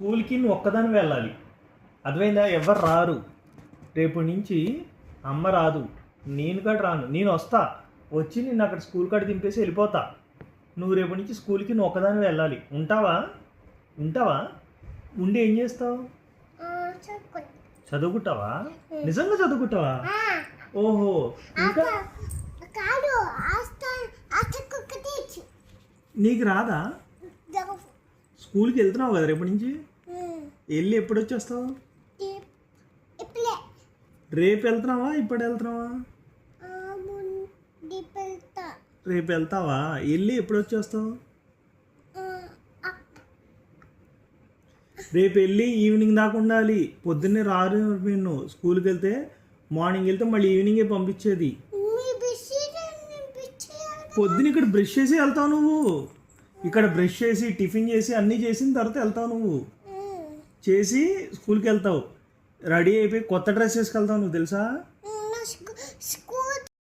స్కూల్కి నువ్వు ఒక్కదాని వెళ్ళాలి. అర్థమైందా? ఎవరు రారు. రేపు నుంచి అమ్మ రాదు, నేను కూడా రాను. నేను వస్తా, వచ్చి నిన్ను అక్కడ స్కూల్ కాడ దింపేసి వెళ్ళిపోతా. నువ్వు రేపు నుంచి స్కూల్కి నువ్వు ఒక్కదాని వెళ్ళాలి. ఉంటావా? ఉంటావా? ఉండి ఏం చేస్తావు? చదువుకుంటావా? నిజంగా చదువుకుంటావా? ఓహో. ఇంకా నీకు రాదా? స్కూల్కి వెళ్తున్నావు కదా రేపటి నుంచి? వెళ్ళి ఎప్పుడు వచ్చేస్తావు? రేపు వెళ్తున్నావా? ఇప్పుడు వెళ్తున్నావా? రేపు వెళ్తావా? వెళ్ళి ఎప్పుడు వచ్చేస్తావు? రేపు వెళ్ళి ఈవినింగ్ దాకా ఉండాలి. పొద్దున్నే రారు. నిన్ను స్కూల్కి వెళ్తే మార్నింగ్ వెళ్తే మళ్ళీ ఈవినింగే పంపించేది. పొద్దున ఇక్కడ బ్రష్ చేసి వెళ్తావు నువ్వు. ఇక్కడ బ్రష్ చేసి టిఫిన్ చేసి అన్నీ చేసిన తర్వాత వెళ్తావు నువ్వు. చేసి స్కూల్కి వెళ్తావు, రెడీ అయిపోయి కొత్త డ్రెస్ వేసుకెళ్తావు నువ్వు, తెలుసా?